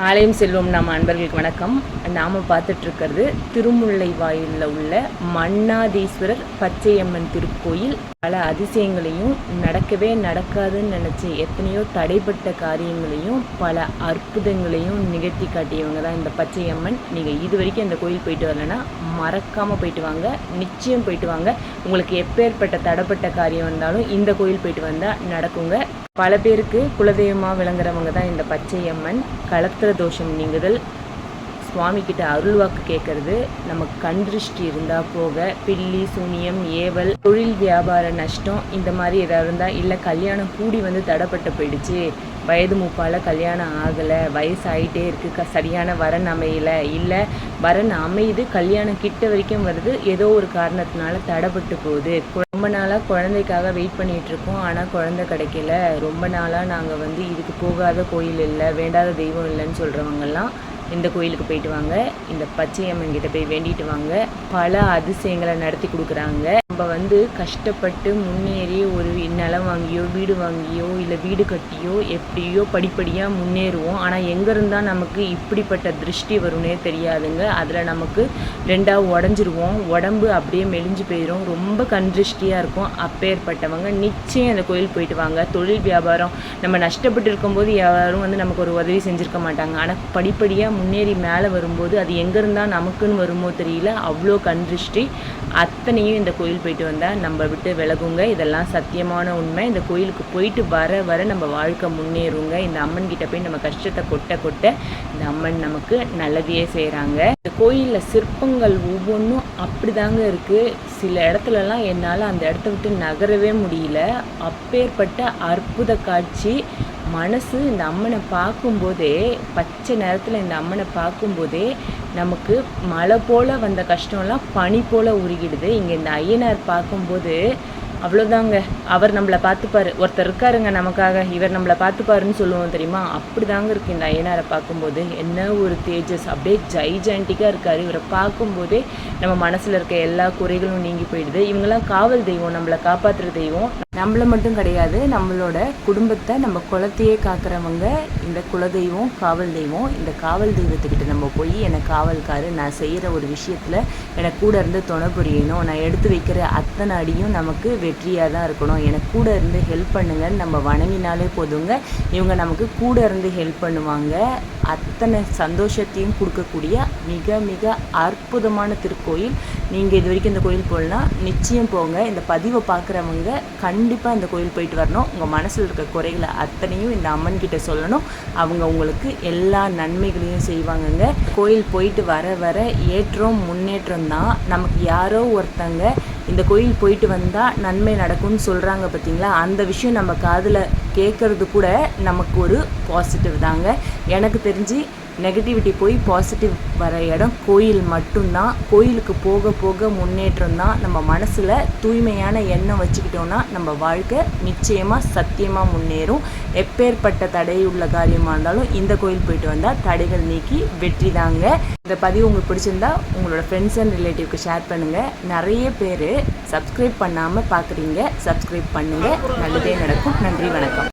ஆலயம் செல்வம் நம்ம அன்பர்களுக்கு வணக்கம். நாம் பார்த்துட்ருக்கிறது திருமுல்லைவாயிலில் உள்ள மன்னாதீஸ்வரர் பச்சையம்மன் திருக்கோயில். பல அதிசயங்களையும் நடக்கவே நடக்காதுன்னு நினச்சி எத்தனையோ தடைப்பட்ட காரியங்களையும் பல அற்புதங்களையும் நிகழ்த்தி காட்டியவங்க தான் இந்த பச்சையம்மன். நீங்கள் இது வரைக்கும் இந்த கோயில் போயிட்டு வரலன்னா மறக்காமல் போயிட்டு வாங்க, நிச்சயம் போயிட்டு வாங்க. உங்களுக்கு எப்பேற்பட்ட தடைப்பட்ட காரியம் வந்தாலும் இந்த கோயில் போயிட்டு வந்தால் நடக்குங்க. பல பேருக்கு குலதெய்வமாக விளங்குறவங்க தான் இந்த பச்சையம்மன். களத்திர தோஷம் நீங்குதல், சுவாமி கிட்ட அருள்வாக்கு கேட்கறது, நமக்கு கண் திருஷ்டி இருந்தால் போக, பில்லி சூனியம் ஏவல், தொழில் வியாபார நஷ்டம், இந்த மாதிரி ஏதாவது இருந்தால், இல்லை கல்யாணம் கூடி தடைப்பட்டு போயிடுச்சு, வயது மூப்பால் கல்யாணம் ஆகலை, வயசு ஆகிட்டே இருக்குது, சரியான வரன் அமையலை, இல்லை வரன் அமையுது கல்யாணம் கிட்ட வரைக்கும் வருது, ஏதோ ஒரு காரணத்தினால தடைப்பட்டு போகுது, ரொம்ப நாளாக குழந்தைக்காக வெயிட் பண்ணிகிட்ருக்கோம் ஆனால் குழந்தை கிடைக்கல, ரொம்ப நாளாக நாங்கள் இதுக்கு போகாத கோயில் இல்லை, வேண்டாத தெய்வம் இல்லைன்னு சொல்கிறவங்கெல்லாம் இந்த கோயிலுக்கு போயிட்டு வாங்க. இந்த பச்சையம்மன் கிட்ட போய் வேண்டிட்டு வாங்க. பல அதிசயங்களை நடத்தி கொடுக்குறாங்க. நம்ம கஷ்டப்பட்டு முன்னேறி ஒரு நிலம் வாங்கியோ வீடு வாங்கியோ இல்லை வீடு கட்டியோ எப்படியோ படிப்படியாக முன்னேறுவோம். ஆனால் எங்கே இருந்தால் நமக்கு இப்படிப்பட்ட திருஷ்டி வரும்னே தெரியாதுங்க. அதில் நமக்கு ரெண்டாக உடஞ்சிருவோம், உடம்பு அப்படியே மெலிஞ்சு போயிடும், ரொம்ப கண் திருஷ்டியாக இருக்கும். அப்பேற்பட்டவங்க நிச்சயம் அந்த கோயில் போயிட்டு வாங்க. தொழில் வியாபாரம் நம்ம நஷ்டப்பட்டு இருக்கும்போது யாரும் நமக்கு ஒரு உதவி செஞ்சுருக்க மாட்டாங்க. ஆனால் படிப்படியாக முன்னேறி மேலே வரும்போது அது எங்கே இருந்தால் நமக்குன்னு வருமோ தெரியல, அவ்வளோ கண் திருஷ்டி. அத்தனையும் இந்த கோயில் போயிட்டு வந்தால் நம்ம விட்டு விலகுங்க. இதெல்லாம் சத்தியமான உண்மை. இந்த கோயிலுக்கு போயிட்டு வர வர நம்ம வாழ்க்கை முன்னேறுங்க. இந்த அம்மன் கிட்ட போய் நம்ம கஷ்டத்தை கொட்ட கொட்ட இந்த அம்மன் நமக்கு நல்லதையே செய்கிறாங்க. இந்த கோயிலில் சிற்பங்கள் ஒவ்வொன்றும் அப்படி தாங்க இருக்குது. சில இடத்துலலாம் என்னால் அந்த இடத்த விட்டு நகரவே முடியல. அப்பேற்பட்ட அற்புத காட்சி. மனசு இந்த அம்மனை பார்க்கும்போதே, பச்சை நேரத்தில் இந்த அம்மனை பார்க்கும்போதே நமக்கு மழை போல் வந்த கஷ்டம்லாம் பனி போல் உருகிடுது. இங்கே இந்த ஐயனார் பார்க்கும்போது அவ்வளோதாங்க, அவர் நம்மளை பார்த்துப்பார். ஒருத்தர் இருக்காருங்க நமக்காக, இவர் நம்மளை பார்த்துப்பாருன்னு சொல்லுவோம் தெரியுமா, அப்படி தாங்க இருக்குது இந்த ஐயனாரை பார்க்கும்போது. என்ன ஒரு தேஜஸ், அப்படியே ஜைஜாண்டிக்காக இருக்கார். இவரை பார்க்கும்போதே நம்ம மனசில் இருக்க எல்லா குறைகளும் நீங்கி போயிடுது. இவங்கெல்லாம் காவல் தெய்வம், நம்மளை காப்பாற்றுற தெய்வம். நம்மளை மட்டும் கிடையாது, நம்மளோட குடும்பத்தை நம்ம குலத்தையே காக்கிறவங்க இந்த குலதெய்வம், காவல் தெய்வம். இந்த காவல் தெய்வத்துக்கிட்ட நம்ம போய் எனக்கு காவல்காரு, நான் செய்கிற ஒரு விஷயத்தில் எனக்கு கூட இருந்து துணை புரியணும், நான் எடுத்து வைக்கிற அத்தனை அடியும் நமக்கு வெற்றியாக தான் இருக்கணும், எனக்கு கூட இருந்து ஹெல்ப் பண்ணுங்கன்னு நம்ம வணங்கினாலே போதுங்க. இவங்க நமக்கு கூட இருந்து ஹெல்ப் பண்ணுவாங்க. அத்தனை சந்தோஷத்தையும் கொடுக்கக்கூடிய மிக மிக அற்புதமான திருக்கோயில். நீங்கள் இது வரைக்கும் இந்த கோயில் போகலன்னா நிச்சயம் போங்க. இந்த பதிவை பார்க்குறவங்க கண்டிப்பாக இந்த கோயில் போயிட்டு வரணும். உங்கள் மனசில் இருக்க குறைகளை அத்தனையும் இந்த அம்மன் கிட்ட சொல்லணும். அவங்க உங்களுக்கு எல்லா நன்மைகளையும் செய்வாங்கங்க. கோயில் போயிட்டு வர வர ஏற்றம் முன்னேற்றம் தான். நமக்கு யாரோ ஒருத்தங்க இந்த கோயில் போயிட்டு வந்தால் நன்மை நடக்கும்னு சொல்கிறாங்க பார்த்தீங்களா, அந்த விஷயம் நம்ம காதில் கேட்குறது கூட நமக்கு ஒரு பாசிட்டிவ் தாங்க. எனக்கு தெரிஞ்சு நெகட்டிவிட்டி போய் பாசிட்டிவ் வர இடம் கோயில் மட்டும்தான். கோயிலுக்கு போக போக முன்னேற்றம் தான். நம்ம மனசில் தூய்மையான எண்ணம் வச்சுக்கிட்டோன்னா நம்ம வாழ்க்கை நிச்சயமாக சத்தியமாக முன்னேறும். எப்பேற்பட்ட தடையுள்ள காரியமாக இருந்தாலும் இந்த கோயில் போயிட்டு வந்தால் தடைகள் நீக்கி வெற்றி தாங்க. இந்த பதிவு உங்களுக்கு பிடிச்சிருந்தா உங்களோட ஃப்ரெண்ட்ஸ் அண்ட் ரிலேட்டிவ்க்கு ஷேர் பண்ணுங்கள். நிறைய பேர் சப்ஸ்கிரைப் பண்ணாமல் பார்க்குறீங்க, சப்ஸ்கிரைப் பண்ணுங்கள். நல்லதே நடக்கும். நன்றி, வணக்கம்.